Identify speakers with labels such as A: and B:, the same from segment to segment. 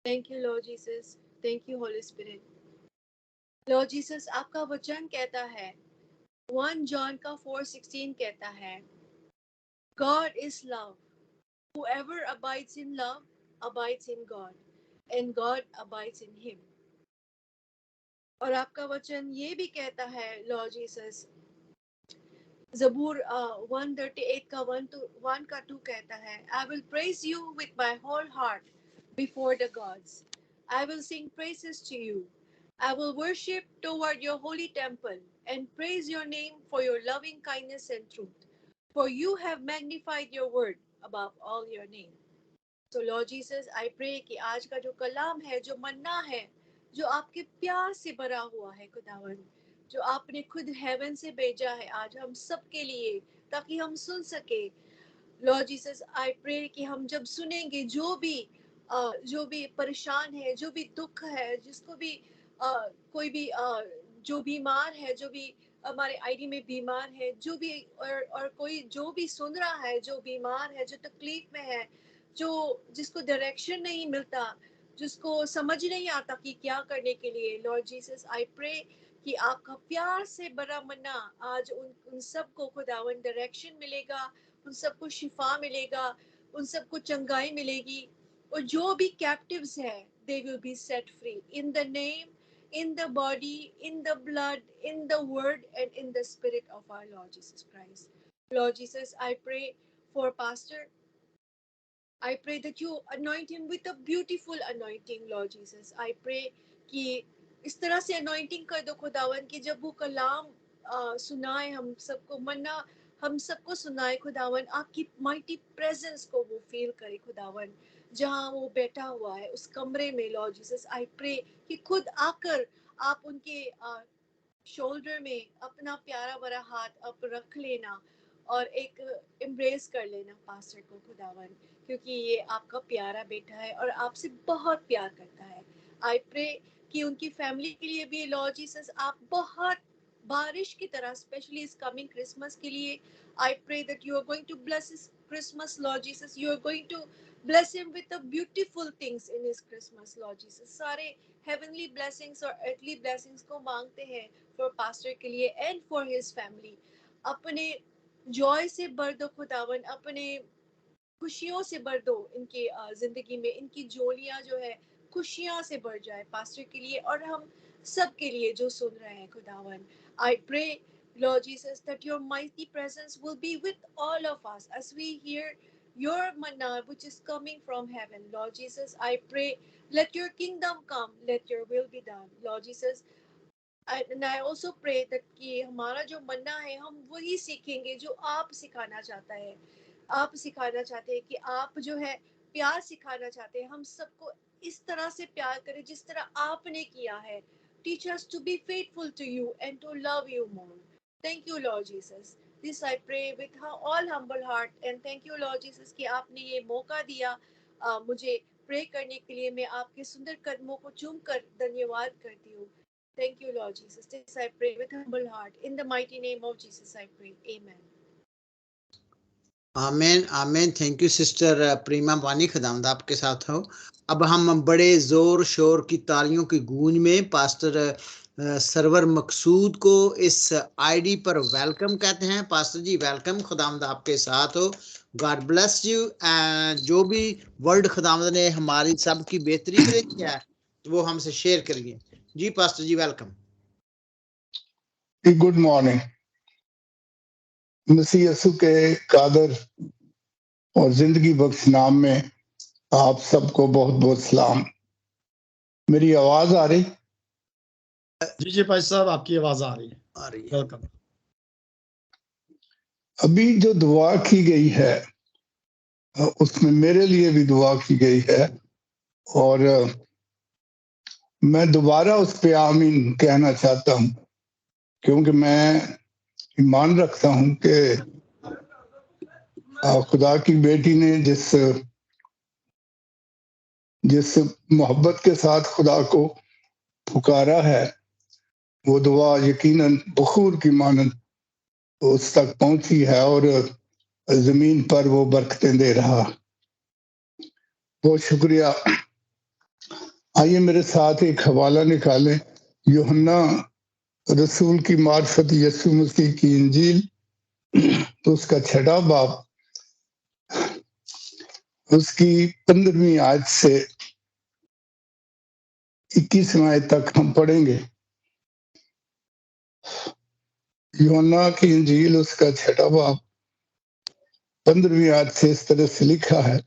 A: Thank you, Lord Jesus. Thank you, Holy Spirit. Lord Jesus, آپ کا وچن کہتا ہے 1 John کا 4:16 کہتا ہے God is love. Whoever abides in love abides in God, and God abides in him. اور آپ کا وچن یہ بھی کہتا ہے Lord Jesus, زبور 138 کا 1 کا 2 کہتا ہے I will praise you with my whole heart before the gods. I will sing praises to you. I will worship toward your holy temple and praise your name for your loving kindness and truth. For you have magnified your word above all your name. So Lord Jesus, I pray کہ آج کا جو کلام ہے, جو مننا ہے, جو آپ کے پیار سے بھرا ہوا ہے خداوند, جو آپ نے خود ہیون سے بھیجا ہے آج ہم سب کے لیے تاکہ ہم سن سکے. Lord Jesus, I pray کہ ہم جب سنیں گے جو بھی پریشان ہے, جو بھی دکھ ہے, جس کو بھی کوئی بھی جو بیمار ہے, جو بھی ہمارے آئی ڈی میں بیمار ہے, جو بھی اور کوئی جو بھی سن رہا ہے جو بیمار ہے, جو تکلیف میں ہے, جس کو ڈائریکشن نہیں ملتا, جس کو سمجھ نہیں آتا کہ کیا کرنے کے لیے, Lord Jesus, I pray کہ آپ کا پیار سے بڑا منا آج ان سب کو خداوند ڈائریکشن ملے گا, ان سب کو شفا ملے گا, ان سب کو چنگائی ملے گی, اور جو بھی کیپٹیوز ہے they will be set free in the name, in the body, in the blood, in the word, and in the spirit of our Lord Jesus Christ. Lord Jesus, I pray for Pastor. I pray that you anoint him with a beautiful anointing, Lord Jesus. I pray کہ اس طرح سے anointing کر دو خداوند کہ جب وہ کلام سنائے ہم سب کو, مننا ہم سب کو سنائے خداوند, آپ کی mighty presence کو وہ feel کرے خداوند, جہاں وہ بیٹھا ہوا ہے اس کمرے میں. Lord Jesus, I pray کہ خود آ کر آپ ان کے شولڈر میں اپنا پیارا بڑا ہاتھ اب رکھ لینا اور ایک امبریس کر لینا پاسٹر کو خداوند, کیونکہ یہ آپ کا پیارا بیٹا ہے اور آپ سے بہت پیار کرتا ہے. I pray کہ ان کی فیملی کے لیے بھی Lord Jesus آپ بہت بارش کی طرح اسپیشلی اس کمنگ کرسمس کے لیے I pray that you are going to bless his Christmas, Lord Jesus. You are going to bless him with the beautiful things in his Christmas, Lord Jesus. سارے heavenly blessings اور earthly blessings کو مانگتے ہیں for pastor کے لیے and for his family. اپنے joy سے بھر دو خداوند, اپنے خوشیوں سے بھر دو ان کی زندگی میں, ان کی جولیاں جو ہے خوشیاں سے بھر جائے پاسٹر کے لیے اور ہم سب کے لیے جو سن رہے ہیں خداوند. I pray, Lord Jesus, that your mighty presence will be with all of us as we hear your manna which is coming from heaven. Lord Jesus, I pray, let your kingdom come, let your will be done. Lord Jesus, and I also pray that کہ ہمارا جو مننا ہے ہم وہی سیکھیں گے جو آپ سکھانا چاہتا ہے. آپ سکھانا چاہتے ہیں کہ آپ جو ہے پیار سکھانا چاہتے ہیں, ہم سب کو اس طرح سے پیار کریں جس طرح آپ نے کیا ہے. Teach us to be faithful to you and to love you more. Thank you, Lord Jesus. This I pray with all humble heart, and thank you, Lord Jesus, کہ آپ نے یہ موقع دیا مجھے پرے کرنے کے لیے. میں آپ کے سندر قدموں کو چوم کر دھنیواد کرتی ہوں. Thank you, Lord Jesus. This I pray with humble heart. In the mighty name of Jesus I pray. Amen.
B: آمین آمین. تھینک یو سسٹر پریما بانی, خداوند آپ کے ساتھ ہو. اب ہم بڑے زور شور کی تالیوں کی گونج میں پاسٹر سرور مقصود کو اس آئی ڈی پر ویلکم کہتے ہیں. پاسٹر جی ویلکم, خداوند آپ کے ساتھ ہو. God bless you. جو بھی ورڈ خداوند نے ہماری سب کی بہتری کے لیے کیا ہے وہ ہم سے شیئر کریے. جی پاسٹر جی ویلکم.
C: Good morning. مسیح یسوع کے قادر اور زندگی بخش نام میں آپ سب کو بہت بہت سلام. میری آواز آ رہی؟
D: جی بھائی صاحب آپ کی آواز آ رہی ہے.
B: آ رہی ہے.
D: ویلکم.
C: ابھی جو دعا کی گئی ہے اس میں میرے لیے بھی دعا کی گئی ہے اور میں دوبارہ اس پہ آمین کہنا چاہتا ہوں کیونکہ میں ایمان رکھتا ہوں کہ خدا کی بیٹی نے جس محبت کے ساتھ خدا کو پکارا ہے وہ دعا یقیناً بخور کی مانند اس تک پہنچی ہے اور زمین پر وہ برکتیں دے رہا. بہت شکریہ آئیے میرے ساتھ ایک حوالہ نکالیں، یوحنا رسول کی معرفت یسوع مسیح کی انجیل، تو اس کا 6 باب، اس کی 15ویں آیت سے 21ویں آیت تک ہم پڑھیں گے۔ یوحنا کی انجیل اس کا 6 باب 15ویں آیت سے اس طرح سے لکھا ہے،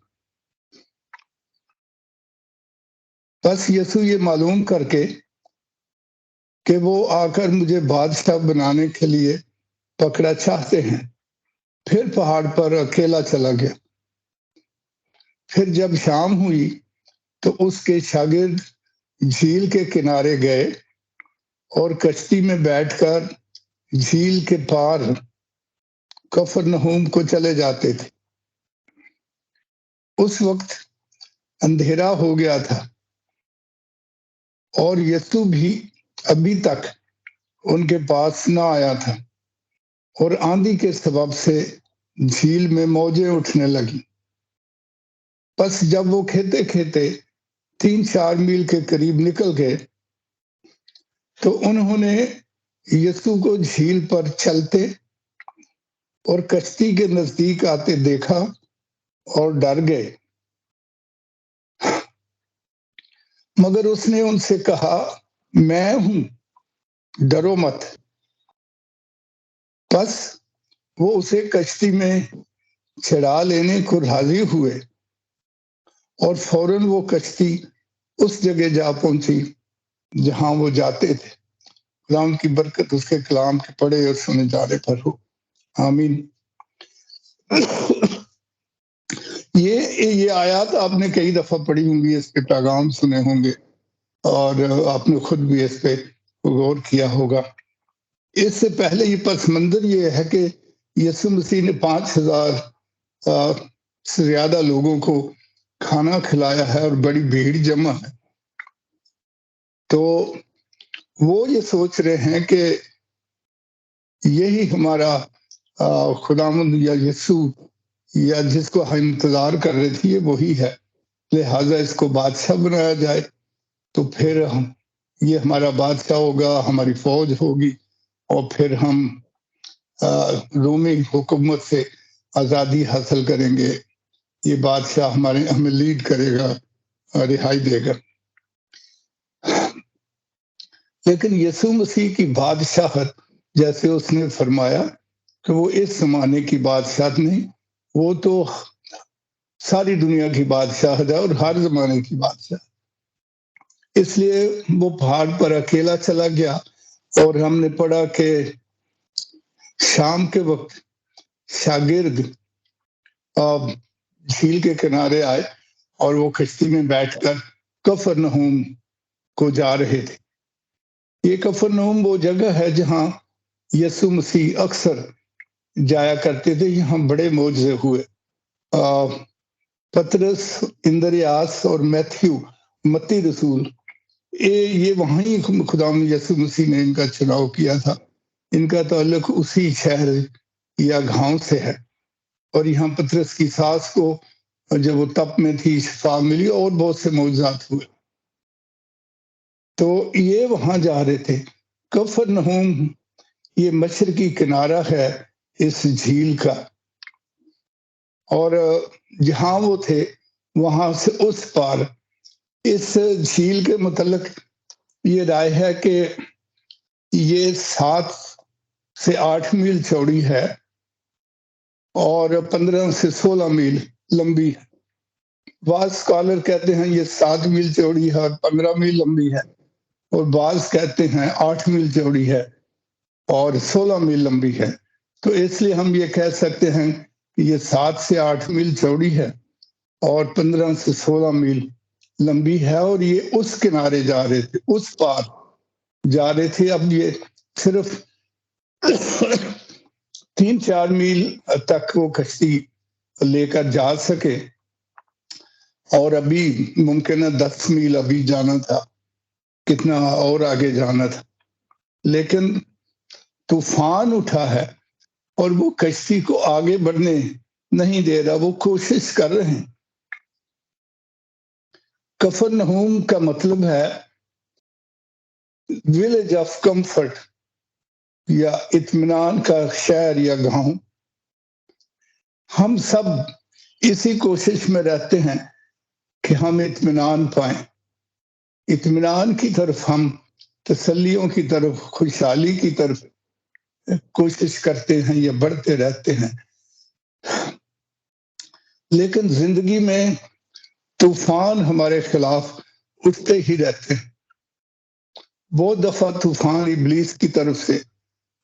C: بس یسوع یہ معلوم کر کے کہ وہ آ کر مجھے بادشاہ بنانے کے لیے پکڑا چاہتے ہیں، پھر پہاڑ پر اکیلا چلا گیا۔ پھر جب شام ہوئی تو اس کے شاگرد جھیل کے کنارے گئے اور کشتی میں بیٹھ کر جھیل کے پار کفرنہوم کو چلے جاتے تھے۔ اس وقت اندھیرا ہو گیا تھا اور یسوع بھی ابھی تک ان کے پاس نہ آیا تھا، اور آندھی کے سبب سے جھیل میں موجیں اٹھنے لگی۔ پس جب وہ کھیتے کھیتے 3-4 میل کے قریب نکل گئے تو انہوں نے یسوع کو جھیل پر چلتے اور کشتی کے نزدیک آتے دیکھا اور ڈر گئے۔ مگر اس نے ان سے کہا، میں ہوں، ڈرو مت۔ پس وہ اسے کشتی میں چڑھا لینے کو راضی ہوئے، اور فوراً وہ کشتی اس جگہ جا پہنچی جہاں وہ جاتے تھے۔ خدا کی برکت اس کے کلام کے پڑھے اور سنے جانے پر ہو، آمین۔ یہ آیات آپ نے کئی دفعہ پڑھی ہوں گی، اس کے پیغام سنے ہوں گے، اور آپ نے خود بھی اس پہ غور کیا ہوگا۔ اس سے پہلے یہ پس منظر یہ ہے کہ یسوع مسیح نے 5000 سے زیادہ لوگوں کو کھانا کھلایا ہے اور بڑی بھیڑ جمع ہے۔ تو وہ یہ سوچ رہے ہیں کہ یہی ہمارا خداوند یا یسوع یا جس کو ہم انتظار کر رہے تھے یہ وہی ہے، لہٰذا اس کو بادشاہ بنایا جائے، تو پھر یہ ہمارا بادشاہ ہوگا، ہماری فوج ہوگی، اور پھر ہم رومی حکومت سے آزادی حاصل کریں گے، یہ بادشاہ ہمیں لیڈ کرے گا، رہائی دے گا۔ لیکن یسوع مسیح کی بادشاہت، جیسے اس نے فرمایا کہ وہ اس زمانے کی بادشاہت نہیں، وہ تو ساری دنیا کی بادشاہت ہے اور ہر زمانے کی بادشاہت۔ اس لیے وہ پہاڑ پر اکیلا چلا گیا، اور ہم نے پڑھا کہ شام کے وقت شاگرد جھیل کے کنارے آئے اور وہ کشتی میں بیٹھ کر کفرنہوم کو جا رہے تھے۔ یہ کفرنہوم وہ جگہ ہے جہاں یسوع مسیح اکثر جایا کرتے تھے، یہاں بڑے معجزے ہوئے۔ پترس، اندریاس اور میتھیو، متی رسول، یہ وہاں ہی خدا یسوع مسیح نے ان کا چناؤ کیا تھا۔ ان کا تعلق اسی شہر یا گاؤں سے ہے، اور یہاں پترس کی ساس کو جب وہ تپ میں تھی شفا ملی، اور بہت سے معجزات ہوئے۔ تو یہ وہاں جا رہے تھے۔ کفرنہوم یہ مشرقی کنارہ ہے اس جھیل کا، اور جہاں وہ تھے وہاں سے اس پار اس جھیل کے متعلق یہ رائے ہے کہ یہ 7 سے 8 میل چوڑی ہے اور 15 سے 16 میل لمبی ہے۔ بعض اسکالر کہتے ہیں یہ 7 میل چوڑی ہے اور 15 میل لمبی ہے، اور بعض کہتے ہیں 8 میل چوڑی ہے اور 16 میل لمبی ہے۔ تو اس لیے ہم یہ کہہ سکتے ہیں کہ یہ 7 سے 8 میل چوڑی ہے اور 15 سے 16 میل لمبی ہے، اور یہ اس کنارے جا رہے تھے، اس پار جا رہے تھے۔ اب یہ صرف 3-4 میل تک وہ کشتی لے کر جا سکے، اور ابھی ممکن ہے 10 میل ابھی جانا تھا، کتنا اور آگے جانا تھا، لیکن طوفان اٹھا ہے اور وہ کشتی کو آگے بڑھنے نہیں دے رہا، وہ کوشش کر رہے ہیں۔ کفرنہوم کا مطلب ہے ولیج آف کمفرٹ یا اطمینان کا شہر یا گاؤں. ہم سب اسی کوشش میں رہتے ہیں کہ ہم اطمینان پائیں. اطمینان کی طرف ہم تسلیوں کی طرف خوشحالی کی طرف کوشش کرتے ہیں یا بڑھتے رہتے ہیں. لیکن زندگی میں طوفان ہمارے خلاف اٹھتے ہی رہتے ہیں. بہت دفعہ طوفان ابلیس کی طرف سے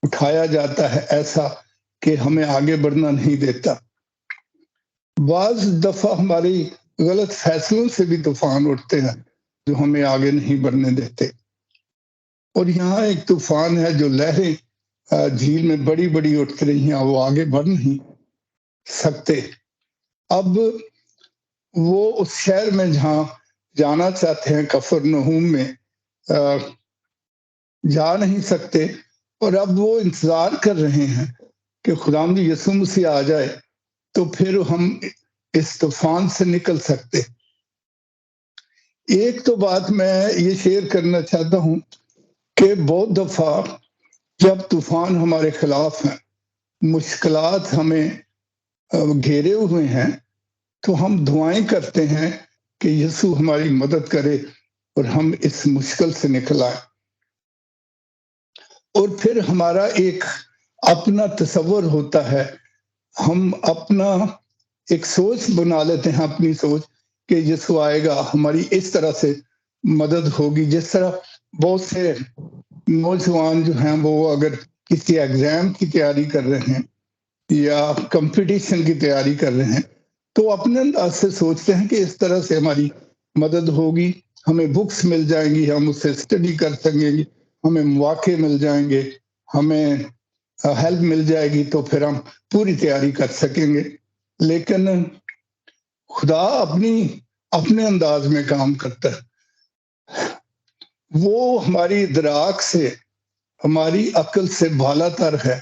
C: اٹھایا جاتا ہے ایسا کہ ہمیں آگے بڑھنا نہیں دیتا. بعض دفعہ ہماری غلط فیصلوں سے بھی طوفان اٹھتے ہیں جو ہمیں آگے نہیں بڑھنے دیتے. اور یہاں ایک طوفان ہے جو لہریں جھیل میں بڑی بڑی اٹھ رہی ہیں، وہ آگے بڑھ نہیں سکتے. اب وہ اس شہر میں جہاں جانا چاہتے ہیں کفرنہوم میں جا نہیں سکتے، اور اب وہ انتظار کر رہے ہیں کہ خداوند یسوع مسیح آ جائے تو پھر ہم اس طوفان سے نکل سکتے. ایک تو بات میں یہ شیئر کرنا چاہتا ہوں کہ بہت دفعہ جب طوفان ہمارے خلاف ہیں، مشکلات ہمیں گھیرے ہوئے ہیں، تو ہم دعائیں کرتے ہیں کہ یسوع ہماری مدد کرے اور ہم اس مشکل سے نکل آئیں. اور پھر ہمارا ایک اپنا تصور ہوتا ہے، ہم اپنا ایک سوچ بنا لیتے ہیں، اپنی سوچ کہ یسوع آئے گا، ہماری اس طرح سے مدد ہوگی. جس طرح بہت سے نوجوان جو ہیں وہ اگر کسی ایگزام کی تیاری کر رہے ہیں یا کمپٹیشن کی تیاری کر رہے ہیں تو اپنے انداز سے سوچتے ہیں کہ اس طرح سے ہماری مدد ہوگی، ہمیں بکس مل جائیں گی، ہم اس سے اسٹڈی کر سکیں گے، ہمیں مواقع مل جائیں گے، ہمیں ہیلپ مل جائے گی، تو پھر ہم پوری تیاری کر سکیں گے. لیکن خدا اپنے انداز میں کام کرتا ہے. وہ ہماری ادراک سے، ہماری عقل سے بالا تر ہے.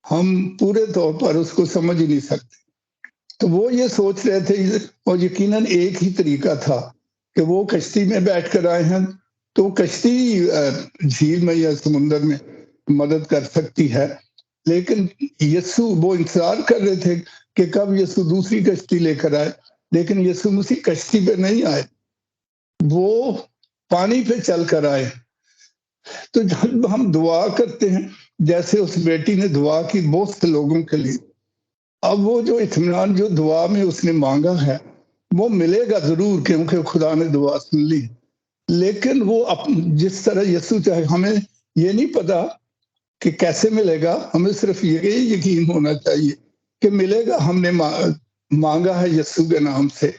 C: ہم پورے طور پر اس کو سمجھ ہی نہیں سکتے. تو وہ یہ سوچ رہے تھے، اور یقیناً ایک ہی طریقہ تھا کہ وہ کشتی میں بیٹھ کر آئے ہیں تو کشتی جھیل میں یا سمندر میں مدد کر سکتی ہے. لیکن یسوع، وہ انتظار کر رہے تھے کہ کب یسوع دوسری کشتی لے کر آئے، لیکن یسوع مسیح کشتی پہ نہیں آئے، وہ پانی پہ چل کر آئے. تو جب ہم دعا کرتے ہیں جیسے اس بیٹی نے دعا کی بہت سے لوگوں کے لیے، اب وہ جو اطمینان جو دعا میں اس نے مانگا ہے وہ ملے گا ضرور، کیونکہ خدا نے دعا سن لی. لیکن وہ جس طرح یسوع چاہے، ہمیں یہ نہیں پتا کہ کیسے ملے گا، ہمیں صرف یہ یقین ہونا چاہیے کہ ملے گا. ہم نے مانگا ہے یسوع کے نام سے،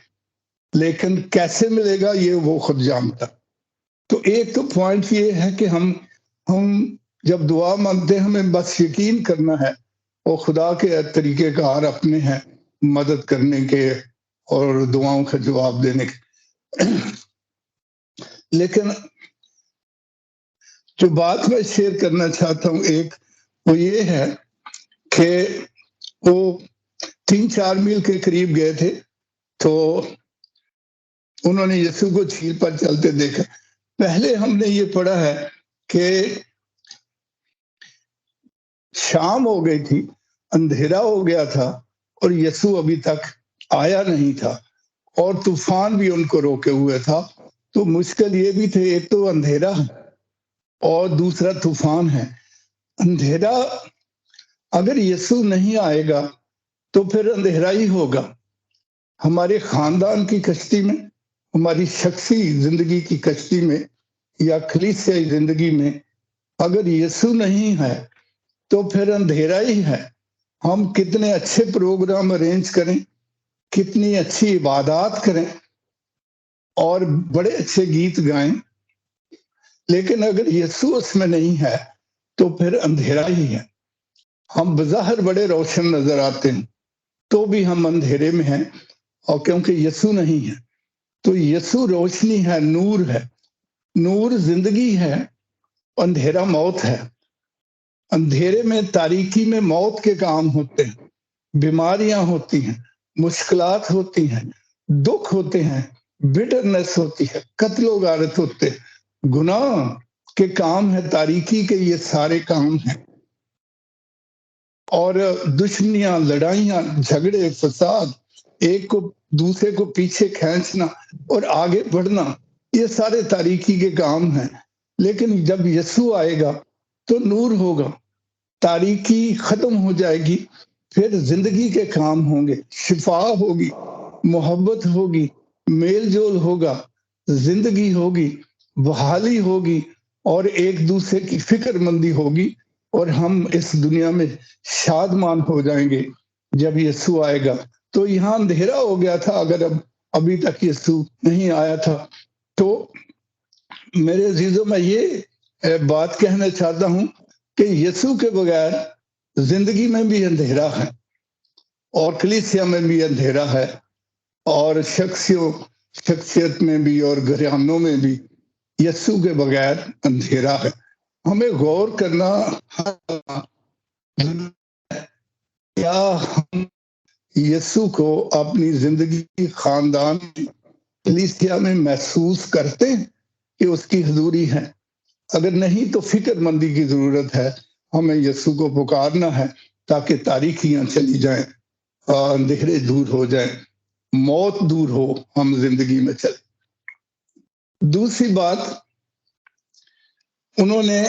C: لیکن کیسے ملے گا یہ وہ خود جانتا. تو ایک تو پوائنٹ یہ ہے کہ ہم جب دعا مانگتے ہیں ہمیں بس یقین کرنا ہے، اور خدا کے طریقے کار اپنے ہیں مدد کرنے کے اور دعاؤں کا جواب دینے کے. لیکن جو بات میں شیئر کرنا چاہتا ہوں ایک، وہ یہ ہے کہ وہ 3-4 میل کے قریب گئے تھے تو انہوں نے یسوع کو جھیل پر چلتے دیکھا. پہلے ہم نے یہ پڑھا ہے کہ شام ہو گئی تھی، اندھیرا ہو گیا تھا اور یسوع ابھی تک آیا نہیں تھا، اور طوفان بھی ان کو روکے ہوئے تھا. تو مشکل یہ بھی تھے، ایک تو اندھیرا اور دوسرا طوفان ہے. اندھیرا، اگر یسوع نہیں آئے گا تو پھر اندھیرا ہی ہوگا. ہمارے خاندان کی کشتی میں، ہماری شخصی زندگی کی کشتی میں یا کلیسیائی زندگی میں اگر یسوع نہیں ہے تو پھر اندھیرا ہی ہے. ہم کتنے اچھے پروگرام ارینج کریں، کتنی اچھی عبادات کریں اور بڑے اچھے گیت گائیں، لیکن اگر یسوع اس میں نہیں ہے تو پھر اندھیرا ہی ہے. ہم بظاہر بڑے روشن نظر آتے ہیں تو بھی ہم اندھیرے میں ہیں، اور کیونکہ یسوع نہیں ہے. تو یسوع روشنی ہے، نور ہے، نور زندگی ہے، اندھیرا موت ہے. اندھیرے میں، تاریکی میں موت کے کام ہوتے ہیں، بیماریاں ہوتی ہیں، مشکلات ہوتی ہیں، دکھ ہوتے ہیں، بٹرنس ہوتی ہے، قتل و غارت ہوتے، گناہ کے کام ہے، تاریکی کے یہ سارے کام ہیں، اور دشمنیاں، لڑائیاں، جھگڑے، فساد، ایک کو دوسرے کو پیچھے کھینچنا اور آگے بڑھنا، یہ سارے تاریکی کے کام ہیں۔ لیکن جب یسوع آئے گا تو نور ہوگا، تاریکی ختم ہو جائے گی، پھر زندگی کے کام ہوں گے، شفا ہوگی، محبت ہوگی، میل جول ہوگا، زندگی ہوگی، بحالی ہوگی، اور ایک دوسرے کی فکر مندی ہوگی، اور ہم اس دنیا میں شادمان ہو جائیں گے جب یسوع آئے گا۔ تو یہاں اندھیرا ہو گیا تھا اگر ابھی تک یسوع نہیں آیا تھا۔ تو میرے عزیزوں، میں یہ بات کہنا چاہتا ہوں کہ یسوع کے بغیر زندگی میں بھی اندھیرا ہے، اور کلیسیا میں بھی اندھیرا ہے، اور شخصیت میں بھی اور گھرانوں میں بھی یسوع کے بغیر اندھیرا ہے۔ ہمیں غور کرنا کیا ہم یسوع کو اپنی زندگی، خاندان، کلیسیا میں محسوس کرتے ہیں کہ اس کی حضوری ہے؟ اگر نہیں تو فکر مندی کی ضرورت ہے، ہمیں یسوع کو پکارنا ہے تاکہ تاریکیاں چلی جائیں، اندھیرے دور ہو جائیں، موت دور ہو، ہم زندگی میں چلیں۔ دوسری بات، انہوں نے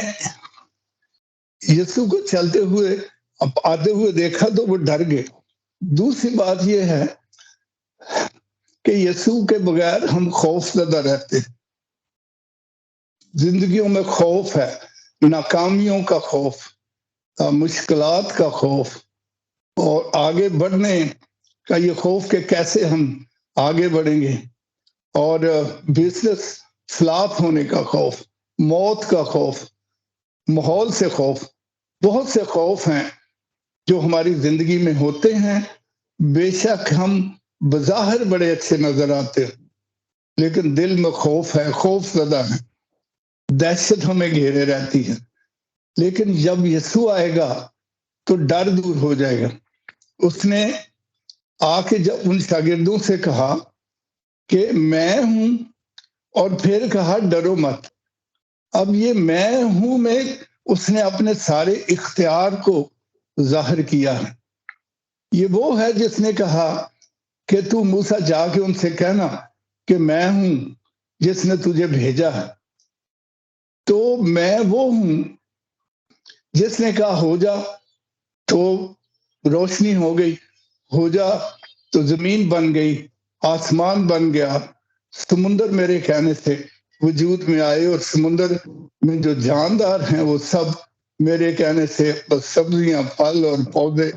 C: یسوع کو چلتے ہوئے آتے ہوئے دیکھا تو وہ ڈر گئے۔ دوسری بات یہ ہے کہ یسوع کے بغیر ہم خوف زدہ رہتے ہیں، زندگیوں میں خوف ہے، ناکامیوں کا خوف، مشکلات کا خوف، اور آگے بڑھنے کا یہ خوف کہ کیسے ہم آگے بڑھیں گے، اور بزنس فلاپ ہونے کا خوف، موت کا خوف، ماحول سے خوف، بہت سے خوف ہیں جو ہماری زندگی میں ہوتے ہیں۔ بے شک ہم بظاہر بڑے اچھے نظر آتے ہیں، لیکن دل میں خوف ہے، خوف زدہ ہے، دہشت ہمیں گھیرے رہتی ہے۔ لیکن جب یسوع آئے گا تو ڈر دور ہو جائے گا۔ اس نے آ کے جب ان شاگردوں سے کہا کہ میں ہوں، اور پھر کہا ڈرو مت۔ اب یہ میں ہوں میں اس نے اپنے سارے اختیار کو ظاہر کیا ہے۔ یہ وہ ہے جس نے کہا کہ تو موسیٰ جا کے ان سے کہنا کہ میں ہوں جس نے تجھے بھیجا ہے۔ تو میں وہ ہوں جس نے کہا ہو جا تو روشنی ہو گئی، ہو جا تو زمین بن گئی، آسمان بن گیا، سمندر میرے کہنے سے وجود میں آئے، اور سمندر میں جو جاندار ہیں وہ سب میرے کہنے سے، بس سبزیاں، پھل اور پودے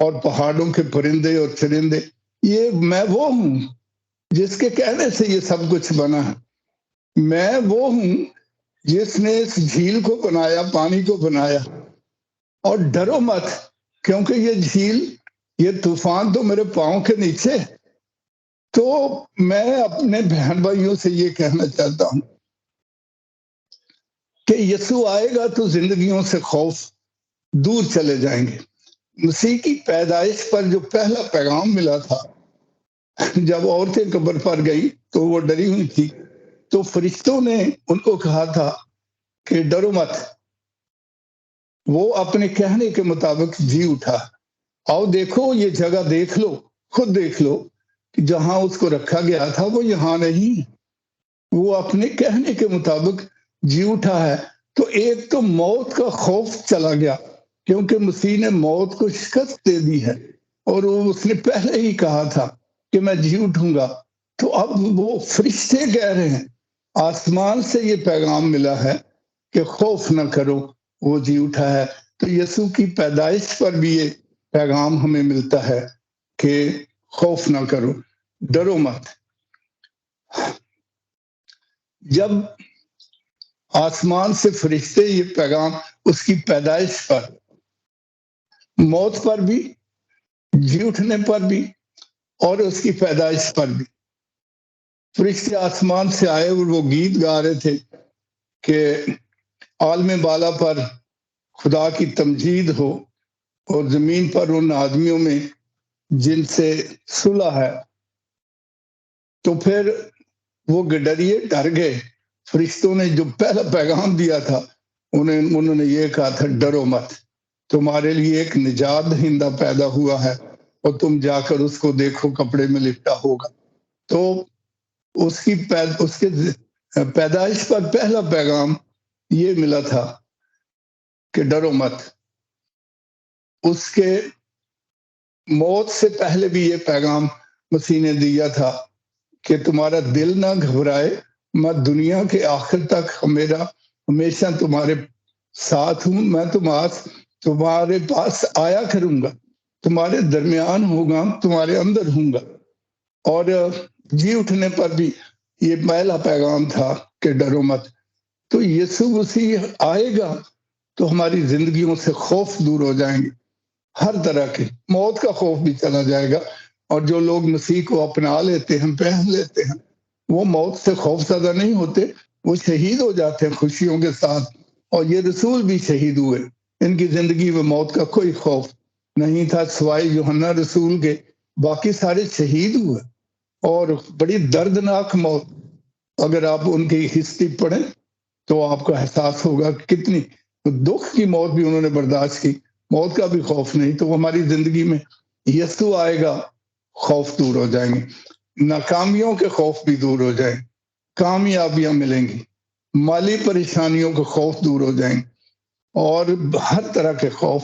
C: اور پہاڑوں کے پرندے اور چرندے، یہ میں وہ ہوں جس کے کہنے سے یہ سب کچھ بنا ہے۔ میں وہ ہوں جس نے اس جھیل کو بنایا، پانی کو بنایا۔ اور ڈرو مت، کیونکہ یہ جھیل، یہ طوفان تو میرے پاؤں کے نیچے۔ تو میں اپنے بہن بھائیوں سے یہ کہنا چاہتا ہوں کہ یسوع آئے گا تو زندگیوں سے خوف دور چلے جائیں گے۔ مسیح کی پیدائش پر جو پہلا پیغام ملا تھا، جب عورتیں قبر پر گئی تو وہ ڈری ہوئی تھی، تو فرشتوں نے ان کو کہا تھا کہ ڈرو مت۔ وہ اپنے کہنے کے مطابق جی اٹھا۔ آؤ دیکھو، یہ جگہ دیکھ لو، خود دیکھ لو کہ جہاں اس کو رکھا گیا تھا وہ یہاں نہیں۔ وہ اپنے کہنے کے مطابق جی اٹھا ہے۔ تو ایک تو موت کا خوف چلا گیا، کیونکہ مسیح نے موت کو شکست دے دی ہے، اور اس نے پہلے ہی کہا تھا کہ میں جی اٹھوں گا۔ تو اب وہ فرشتے کہہ رہے ہیں، آسمان سے یہ پیغام ملا ہے کہ خوف نہ کرو، وہ جی اٹھا ہے۔ تو یسوع کی پیدائش پر بھی یہ پیغام ہمیں ملتا ہے کہ خوف نہ کرو، ڈرو مت۔ جب آسمان سے فرشتے یہ پیغام اس کی پیدائش پر، موت پر بھی، جی اٹھنے پر بھی، اور اس کی پیدائش پر بھی، فرشتے آسمان سے آئے اور وہ گیت گا رہے تھے کہ عالم بالا پر خدا کی تمجید ہو، اور زمین پر ان آدمیوں میں جن سے صلح ہے۔ تو پھر وہ ڈریے ڈر گئے. فرشتوں نے جو پہلا پیغام دیا تھا انہوں نے یہ کہا تھا ڈرو مت, تمہارے لیے ایک نجات دہندہ پیدا ہوا ہے اور تم جا کر اس کو دیکھو کپڑے میں لپٹا ہوگا. تو اس کے پیدائش پر پہلا پیغام یہ ملا تھا کہ ڈرو مت. اس کے موت سے پہلے بھی یہ پیغام مسیح نے دیا تھا کہ تمہارا دل نہ گھبرائے, میں دنیا کے آخر تک ہمیشہ تمہارے ساتھ ہوں, میں تمہارے پاس آیا کروں گا, تمہارے درمیان ہوگا, تمہارے اندر ہوں گا. اور جی اٹھنے پر بھی یہ پہلا پیغام تھا کہ ڈرو مت. تو یسوع مسیح آئے گا تو ہماری زندگیوں سے خوف دور ہو جائیں گے, ہر طرح کے موت کا خوف بھی چلا جائے گا. اور جو لوگ مسیح کو اپنا لیتے ہیں, پہن لیتے ہیں, وہ موت سے خوف زدہ نہیں ہوتے, وہ شہید ہو جاتے ہیں خوشیوں کے ساتھ. اور یہ رسول بھی شہید ہوئے, ان کی زندگی میں موت کا کوئی خوف نہیں تھا سوائے یوحنا رسول کے, باقی سارے شہید ہوئے. اور بڑی دردناک موت, اگر آپ ان کی ہسٹری پڑھیں تو آپ کو احساس ہوگا کتنی دکھ کی موت بھی انہوں نے برداشت کی, موت کا بھی خوف نہیں. تو وہ ہماری زندگی میں یسوع آئے گا, خوف دور ہو جائیں گے, ناکامیوں کے خوف بھی دور ہو جائیں, کامیابیاں ملیں گی, مالی پریشانیوں کے خوف دور ہو جائیں, اور ہر طرح کے خوف.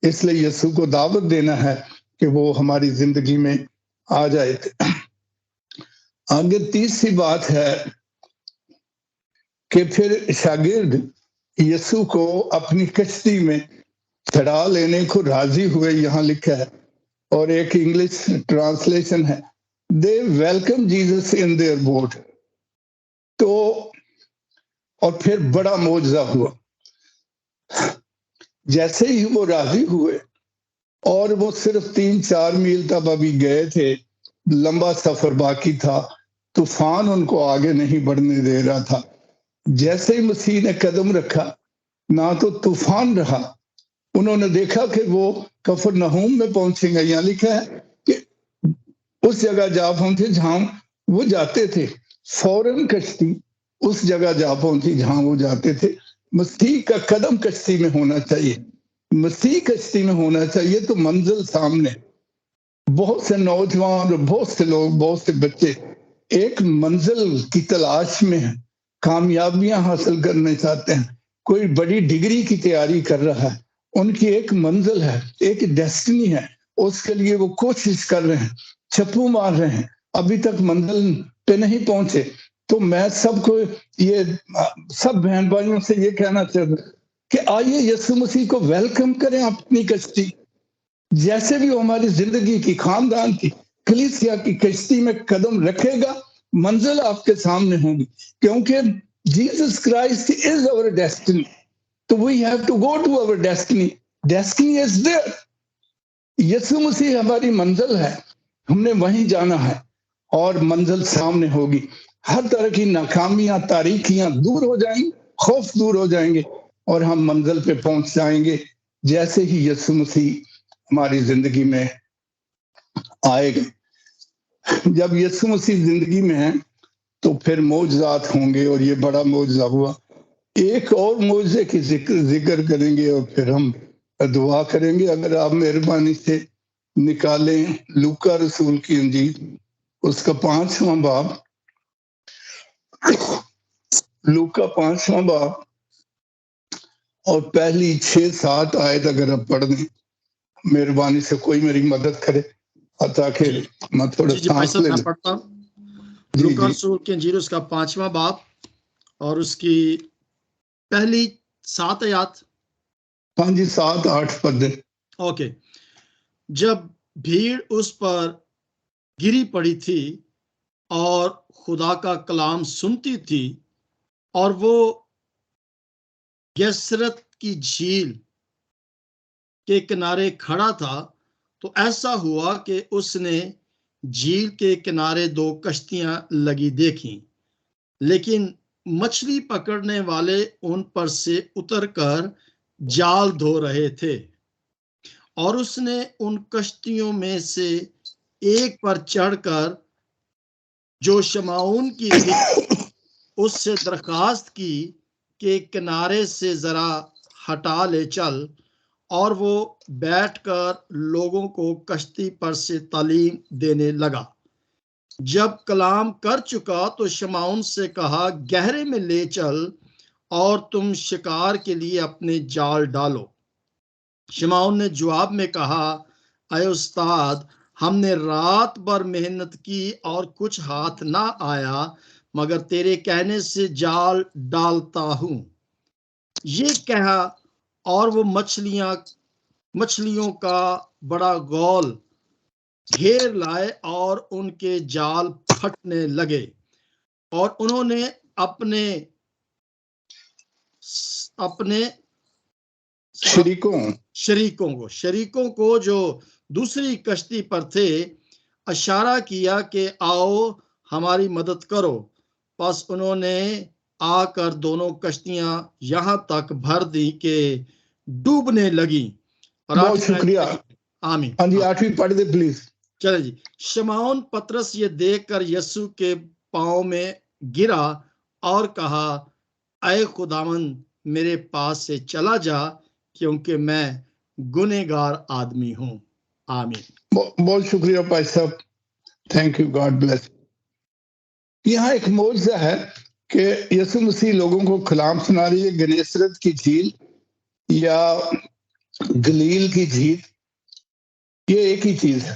C: اس لیے یسوع کو دعوت دینا ہے کہ وہ ہماری زندگی میں آ جائے. آگے تیسری بات ہے کہ پھر شاگرد یسوع کو اپنی کشتی میں چڑھا لینے کو راضی ہوئے, یہاں لکھا ہے, اور ایک انگلش ٹرانسلیشن ہے they welcome Jesus in their boat. تو اور پھر بڑا معجزہ ہوا. جیسے ہی وہ راضی ہوئے, اور وہ صرف 3-4 میل تک ابھی گئے تھے, لمبا سفر باقی تھا, طوفان ان کو آگے نہیں بڑھنے دے رہا تھا. جیسے ہی مسیح نے قدم رکھا, نہ تو طوفان رہا, انہوں نے دیکھا کہ وہ کفرنہوم میں پہنچیں گے. یہاں لکھا ہے کہ اس جگہ جا پہنچے جہاں وہ جاتے تھے, فوراً کشتی اس جگہ جا پہنچی جہاں وہ جاتے تھے. مسیح کا قدم کشتی میں ہونا چاہیے, مسیح کشتی میں ہونا چاہیے, تو منزل سامنے. بہت سے نوجوان, بہت سے لوگ, بہت سے بچے ایک منزل کی تلاش میں ہیں, کامیابیاں حاصل کرنا چاہتے ہیں, کوئی بڑی ڈگری کی تیاری کر رہا ہے, ان کی ایک منزل ہے, ایک ڈیسٹنی ہے, اس کے لیے وہ کوشش کر رہے ہیں, چھپو مار رہے ہیں, ابھی تک منزل پہ نہیں پہنچے. تو میں سب کو یہ سب بہن بھائیوں سے یہ کہنا چاہتا ہوں کہ آئیے یسوع مسیح کو ویلکم کریں اپنی کشتی. جیسے بھی وہ ہماری زندگی کی, خاندان کی, کلیسیا کی کشتی میں قدم رکھے گا, منزل آپ کے سامنے ہوگی, کیونکہ Jesus Christ is our destiny. تو we have to go to our destiny. Destiny is there. یسوع مسیح ہماری منزل ہے, ہم نے وہیں جانا ہے, اور منزل سامنے ہوگی. ہر طرح کی ناکامیاں, تاریکیاں دور ہو جائیں گی, خوف دور ہو جائیں گے, اور ہم منزل پہ پہنچ جائیں گے جیسے ہی یسوع مسیح ہماری زندگی میں آئے گا. جب یسوع مسیح زندگی میں ہے تو پھر معجزات ہوں گے, اور یہ بڑا معجزہ ہوا. ایک اور معجزے کی ذکر کریں گے اور پھر ہم دعا کریں گے. اگر آپ مہربانی سے نکالیں لوکا رسول کی انجیل, اس کا 5واں باب, لوکا 5واں باب, اور پہلی 6-7 آیت اگر آپ پڑھ دیں, مہربانی سے کوئی میری مدد کرے تاکہ میں تھوڑا سانس لے لوں.
D: پڑھتا ہوں. لوکا رسول کی انجیل اس کا 5واں باب اور اس کی پہلی 7 آیات.
C: 5 7 8 پڑھ دیں.
D: اوکے. جب بھیڑ اس پر گری پڑی تھی اور خدا کا کلام سنتی تھی, اور وہ گیسرت کی جھیل کے کنارے کھڑا تھا, تو ایسا ہوا کہ اس نے جھیل کے کنارے 2 کشتیاں لگی دیکھیں, لیکن مچھلی پکڑنے والے ان پر سے اتر کر جال دھو رہے تھے. اور اس نے ان کشتیوں میں سے ایک پر چڑھ کر جو شمعون کی تھی اس سے درخواست کی کہ کنارے سے ذرا ہٹا لے چل، اور وہ بیٹھ کر لوگوں کو کشتی پر سے تعلیم دینے لگا۔ جب کلام کر چکا تو شمعون سے کہا، گہرے میں لے چل اور تم شکار کے لیے اپنے جال ڈالو۔ شمعون نے جواب میں کہا، اے استاد، ہم نے رات بھر محنت کی اور کچھ ہاتھ نہ آیا، مگر تیرے کہنے سے جال ڈالتا ہوں۔ یہ کہا اور وہ مچھلیوں کا بڑا گول گھیر لائے اور ان کے جال پھٹنے لگے، اور انہوں نے اپنے شریکوں کو جو دوسری کشتی پر تھے اشارہ کیا کہ آؤ ہماری مدد کرو۔ پس انہوں نے آ کر دونوں کشتیاں یہاں تک بھر دی کہ ڈوبنے لگی۔
C: بہت شکریہ۔
D: آمین۔
C: ہاں جی، 8ویں پڑھ دے پلیز۔
D: چلے جی۔ شمعون پترس یہ دیکھ کر یسوع کے پاؤں میں گرا اور کہا، اے خداوند، میرے پاس سے چلا جا، کیونکہ میں گنہگار آدمی ہوں۔ آمین۔
C: بہت شکریہ بھائی صاحب، تھینک یو، گاڈ بلیس۔ یہاں ایک معجزہ ہے کہ یسوع مسیح لوگوں کو کلام سنا رہی ہے۔ گنیسرت کی جھیل یا گلیل کی جھیل، یہ ایک ہی چیز ہے،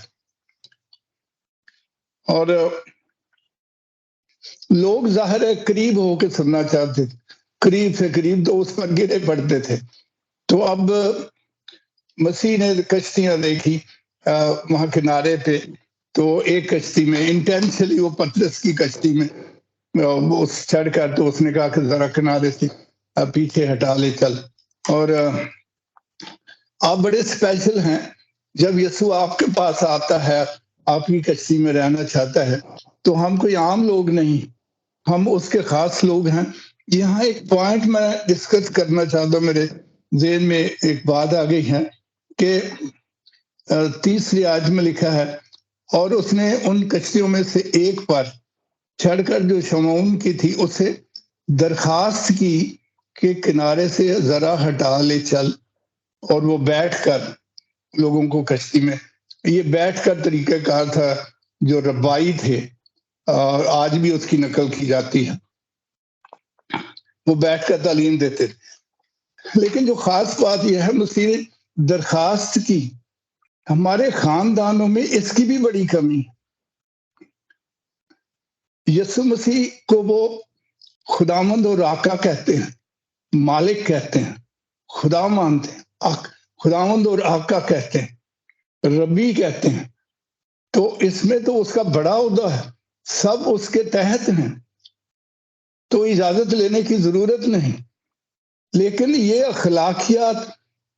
C: اور لوگ ظاہر ہے قریب ہو کے سننا چاہتے تھے، قریب سے قریب تو اس پر گرے پڑتے تھے۔ تو اب مسیح نے کشتیاں دیکھی وہاں کنارے پہ، تو ایک کشتی میں انٹینشنلی وہ پترس کی کشتی میں اس چڑھ کر تو اس نے کہا کہ ذرا کنارے سے پیچھے ہٹا لے چل۔ اور آپ بڑے اسپیشل ہیں، جب یسوع آپ کے پاس آتا ہے، آپ کی کشتی میں رہنا چاہتا ہے، تو ہم کوئی عام لوگ نہیں، ہم اس کے خاص لوگ ہیں۔ یہاں ایک پوائنٹ میں ڈسکس کرنا چاہتا ہوں، میرے ذہن میں ایک بات آ گئی ہے کہ 30 آیت میں لکھا ہے، اور اس نے ان کشتیوں میں سے ایک پر چڑھ کر جو شمعون کی تھی اسے درخواست کی کہ کنارے سے ذرا ہٹا لے چل، اور وہ بیٹھ کر لوگوں کو کشتی میں، یہ بیٹھ کر طریقہ کار تھا جو ربائی تھے، اور آج بھی اس کی نقل کی جاتی ہے، وہ بیٹھ کر تعلیم دیتے تھے۔ لیکن جو خاص بات یہ ہے، مسیح نے درخواست کی۔ ہمارے خاندانوں میں اس کی بھی بڑی کمی ہے۔ یسوع مسیح کو وہ خداوند اور آقا کہتے ہیں، مالک کہتے ہیں، خدا مانتے ہیں، خداوند اور آقا کہتے ہیں، ربی کہتے ہیں۔ تو اس میں تو اس کا بڑا عہدہ ہے، سب اس کے تحت ہیں، تو اجازت لینے کی ضرورت نہیں۔ لیکن یہ اخلاقیات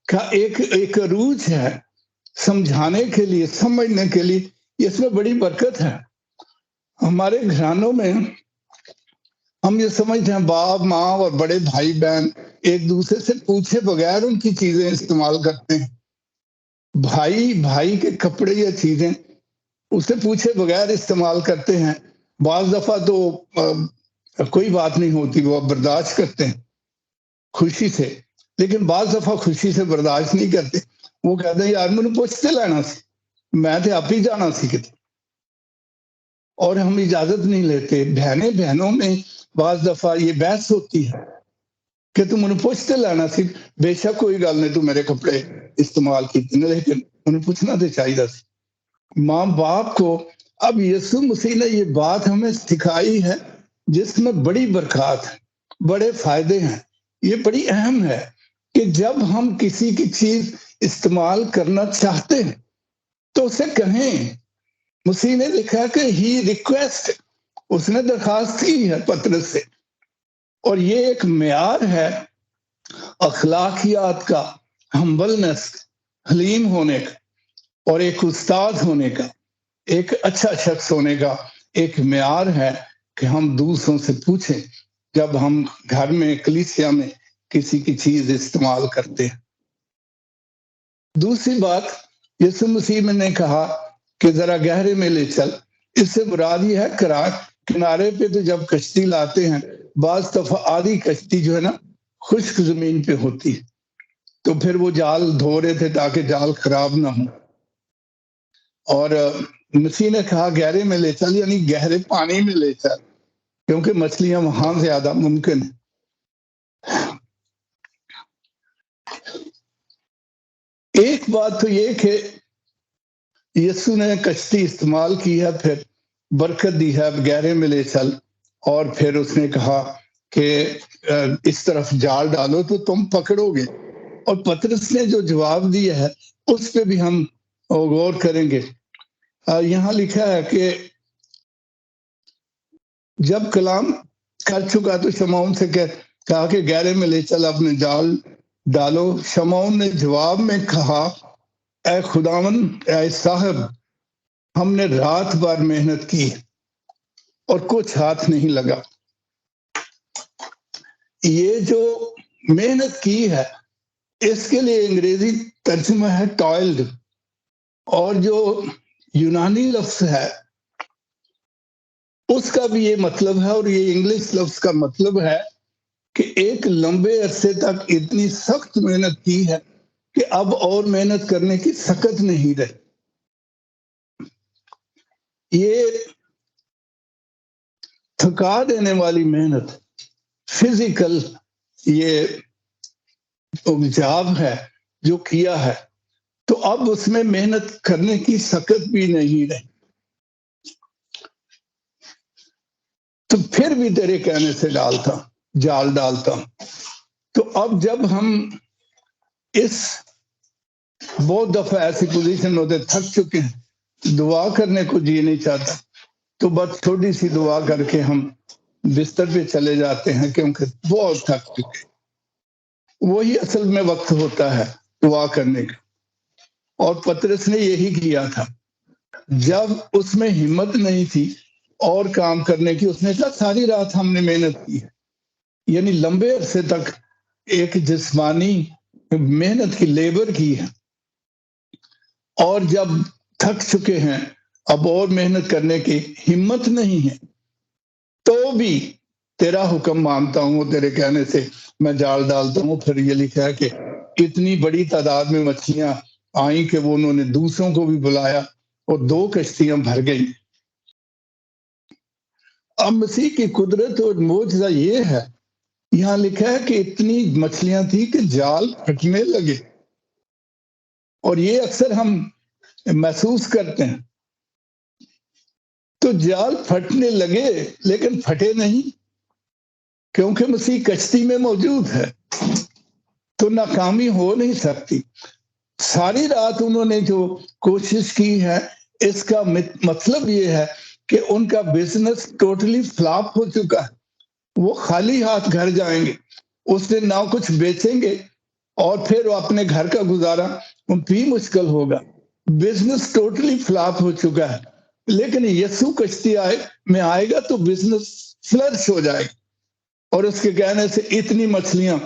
C: کا ایک عروج ہے، سمجھانے کے لیے، سمجھنے کے لیے، اس میں بڑی برکت ہے۔ ہمارے گھرانوں میں ہم یہ سمجھتے ہیں باپ ماں اور بڑے بھائی بہن ایک دوسرے سے پوچھے بغیر ان کی چیزیں استعمال کرتے ہیں۔ بھائی کے کپڑے یا چیزیں اسے پوچھے بغیر استعمال کرتے ہیں۔ بعض دفعہ تو کوئی بات نہیں ہوتی، وہ برداشت کرتے ہیں خوشی سے، لیکن بعض دفعہ خوشی سے برداشت نہیں کرتے، وہ کہتے ہیں یار مجھے پوچھتے لینا سی، میں تو آپ ہی جانا سی کتے، اور ہم اجازت نہیں لیتے۔ بہنوں میں بعض دفعہ یہ بحث ہوتی ہے کہ تم انہیں پوچھتے لینا سی، بے شک کوئی گل نہیں، تو میرے کپڑے استعمال کیتے، لیکن انہیں پوچھنا تو چاہیے سی۔ ماں باپ کو اب یسوع مسیح نے یہ بات ہمیں سکھائی ہے جس میں بڑی برکات ہے، بڑے فائدے ہیں۔ یہ بڑی اہم ہے کہ جب ہم کسی کی چیز استعمال کرنا چاہتے ہیں تو اسے کہیں۔ مسیح نے لکھا کہ ہی ریکویسٹ، اس نے درخواست کی ہے پترس سے، اور یہ ایک معیار ہے اخلاقیات کا، ہمبلنس، حلیم ہونے کا، اور ایک استاد ہونے کا، ایک اچھا شخص ہونے کا ایک معیار ہے کہ ہم دوسروں سے پوچھیں جب ہم گھر میں، کلیسیا میں کسی کی چیز استعمال کرتے ہیں۔ دوسری بات، یسوع مسیح نے کہا کہ ذرا گہرے میں لے چل، اس سے مراد یہ ہے کنارے پہ تو جب کشتی لاتے ہیں بعض دفعہ آدھی کشتی جو ہے نا خشک زمین پہ ہوتی ہے، تو پھر وہ جال دھو رہے تھے تاکہ جال خراب نہ ہو، اور مسیح نے کہا گہرے میں لے چل، یعنی گہرے پانی میں لے چل، کیونکہ مچھلیاں وہاں زیادہ ممکن ہے۔ ایک بات تو یہ کہ یسو نے کشتی استعمال کی ہے، پھر برکت دی ہے، اب گہرے میں لے چل، اور پھر اس نے کہا کہ اس طرف جال ڈالو تو تم پکڑو گے، اور پترس نے جو جواب دیا ہے اس پہ بھی ہم غور کریں گے۔ یہاں لکھا ہے کہ جب کلام کر چکا تو شمعون سے کہا کہ گہرے میں لے چل، اپنے جال ڈالو۔ شمعون نے جواب میں کہا اے خداون، اے صاحب، ہم نے رات بھر محنت کی اور کچھ ہاتھ نہیں لگا۔ یہ جو محنت کی ہے اس کے لیے انگریزی ترجمہ ہے ٹوائلڈ، اور جو یونانی لفظ ہے اس کا بھی یہ مطلب ہے، اور یہ انگلش لفظ کا مطلب ہے کہ ایک لمبے عرصے تک اتنی سخت محنت کی ہے کہ اب اور محنت کرنے کی سکت نہیں رہی۔ یہ تھکا دینے والی محنت، فزیکل یہ جاب ہے جو کیا ہے، تو اب اس میں محنت کرنے کی سکت بھی نہیں رہی، تو پھر بھی تیرے کہنے سے جال ڈالتا ہوں۔ تو اب جب ہم اس بہت دفعہ ایسی پوزیشن ہوتے تھک چکے ہیں، دعا کرنے کو جی نہیں چاہتا، تو بس چھوٹی سی دعا کر کے ہم بستر پہ چلے جاتے ہیں کیونکہ بہت تھک چکے۔ وہی اصل میں وقت ہوتا ہے دعا کرنے کا، اور پترس نے یہی کیا تھا۔ جب اس میں ہمت نہیں تھی اور کام کرنے کی، اس نے کہا ساری رات ہم نے محنت کی ہے، یعنی لمبے عرصے تک ایک جسمانی محنت کی لیبر کی ہے، اور جب تھک چکے ہیں اب اور محنت کرنے کی ہمت نہیں ہے، تو بھی تیرا حکم مانتا ہوں، وہ تیرے کہنے سے میں جال ڈالتا ہوں۔ پھر یہ لکھا ہے کہ اتنی بڑی تعداد میں مچھلیاں آئیں کہ وہ انہوں نے دوسروں کو بھی بلایا اور 2 کشتیاں بھر گئی۔ اب مسیح کی قدرت اور معجزہ یہ ہے، یہاں لکھا ہے کہ اتنی مچھلیاں تھی کہ جال پھٹنے لگے، اور یہ اکثر ہم محسوس کرتے ہیں۔ تو جال پھٹنے لگے لیکن پھٹے نہیں، کیونکہ مسیح کشتی میں موجود ہے، تو ناکامی ہو نہیں سکتی۔ ساری رات انہوں نے جو کوشش کی ہے، اس کا مطلب یہ ہے کہ ان کا بزنس ٹوٹلی فلاپ ہو چکا ہے، وہ خالی ہاتھ گھر جائیں گے، اس دن نہ کچھ بیچیں گے، اور پھر وہ اپنے گھر کا گزارا بھی مشکل ہوگا۔ بزنس ٹوٹلی فلاپ ہو چکا ہے، لیکن یسوع کشتی میں آئے گا تو بزنس فلرش ہو جائے گا، اور اس کے کہنے سے اتنی مچھلیاں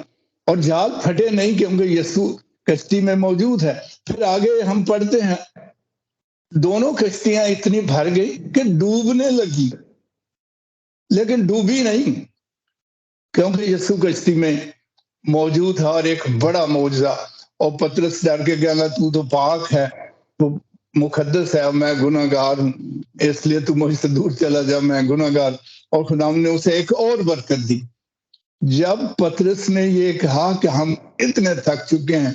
C: اور جال پھٹے نہیں کیونکہ یسوع کشتی میں موجود ہے۔ پھر آگے ہم پڑھتے ہیں دونوں کشتیاں اتنی بھر گئی کہ ڈوبنے لگی، لیکن ڈوبی نہیں کیونکہ یسوع کشتی میں موجود ہے، اور ایک بڑا معجزہ۔ اور پترس ڈر کے کہنا تو پاک ہے، تو مقدس ہے، میں گناہ گار ہوں، اس لیے تو مجھ سے دور چلا جا، میں گناہ گار۔ اور خدا نے اسے ایک اور برکت دی۔ جب پترس نے یہ کہا کہ ہم اتنے تھک چکے ہیں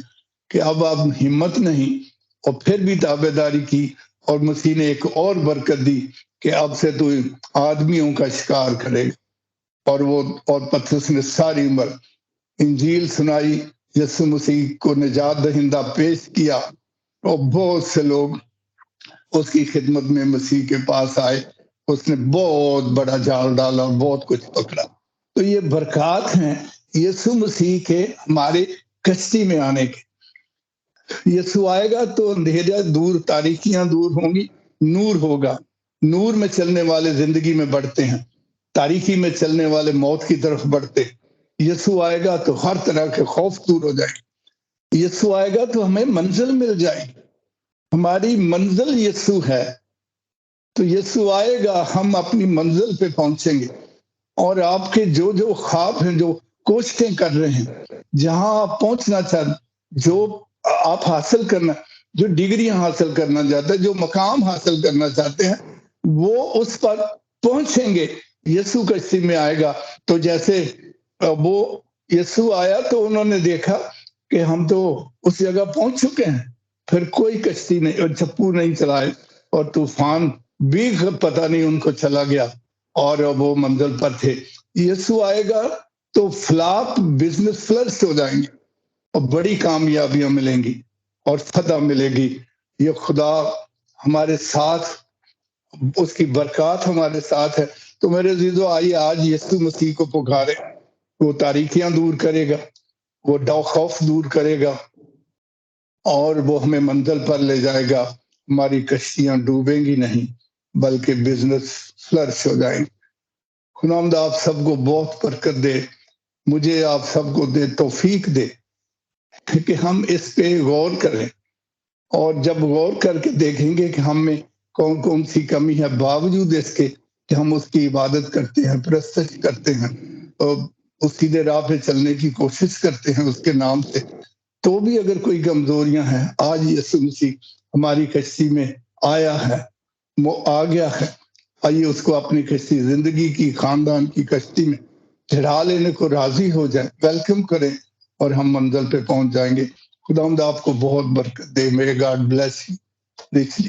C: کہ اب ہمت نہیں، اور پھر بھی تابع داری کی، اور مسیح نے ایک اور برکت دی کہ اب سے تو آدمیوں کا شکار کرے گا، اور پترس نے ساری عمر انجیل سنائی، یسوع مسیح کو نجات دہندہ پیش کیا، اور بہت سے لوگ اس کی خدمت میں مسیح کے پاس آئے۔ اس نے بہت بڑا جال ڈالا، بہت کچھ پکڑا۔ تو یہ برکات ہیں یسوع مسیح کے ہمارے کشتی میں آنے کے۔ یسوع آئے گا تو اندھیرا دور، تاریکیاں دور ہوں گی، نور ہوگا۔ نور میں چلنے والے زندگی میں بڑھتے ہیں، تاریکی میں چلنے والے موت کی طرف بڑھتے۔ یسوع آئے گا تو ہر طرح کے خوف دور ہو جائے گا۔ یسوع آئے گا تو ہمیں منزل مل جائے گی۔ ہماری منزل یسوع ہے، تو یسوع آئے گا، ہم اپنی منزل پہ پہنچیں گے، اور آپ کے جو جو خواب ہیں، جو کوششیں کر رہے ہیں، جہاں آپ پہنچنا چاہتے، جو آپ حاصل کرنا، جو ڈگریاں حاصل کرنا چاہتے ہیں، جو مقام حاصل کرنا چاہتے ہیں، وہ اس پر پہنچیں گے۔ یسوع کشتی میں آئے گا تو جیسے وہ یسوع آیا تو انہوں نے دیکھا کہ ہم تو اس جگہ پہنچ چکے ہیں، پھر کوئی کشتی نہیں اور چپو نہیں چلائے، اور طوفان بھی پتہ نہیں ان کو چلا گیا، اور وہ منزل پر تھے۔ یسوع آئے گا تو فلاپ بزنس فلرس ہو جائیں گے، اور بڑی کامیابیاں ملیں گی اور فتح ملے گی۔ یہ خدا ہمارے ساتھ، اس کی برکات ہمارے ساتھ ہے۔ تو میرے عزیزو، آئیے آج یسوع مسیح کو پکارے، وہ تاریکیاں دور کرے گا، وہ ڈر خوف دور کرے گا، اور وہ ہمیں منزل پر لے جائے گا۔ ہماری کشتیاں ڈوبیں گی نہیں بلکہ بزنس فلرش ہو جائیں گے۔ خداوند آپ سب کو بہت برکت دے، مجھے آپ سب کو دے توفیق دے کہ ہم اس پہ غور کریں، اور جب غور کر کے دیکھیں گے کہ ہم میں کون کون سی کمی ہے، باوجود اس کے کہ ہم اس کی عبادت کرتے ہیں، پرستش کرتے ہیں، اور اس سیدھے راہ پہ چلنے کی کوشش کرتے ہیں اس کے نام سے، تو بھی اگر کوئی کمزوریاں ہیں، آج یسوع مسیح ہماری کشتی میں آیا ہے، وہ آ گیا ہے۔ آئیے اس کو اپنی کشتی، زندگی کی، خاندان کی کشتی میں چڑھا لینے کو راضی ہو جائیں، ویلکم کریں، اور ہم منزل پہ پہنچ جائیں گے۔ خداوند آپ کو بہت برکت دے۔ میرے گاڈ بلیس یو ریچلی۔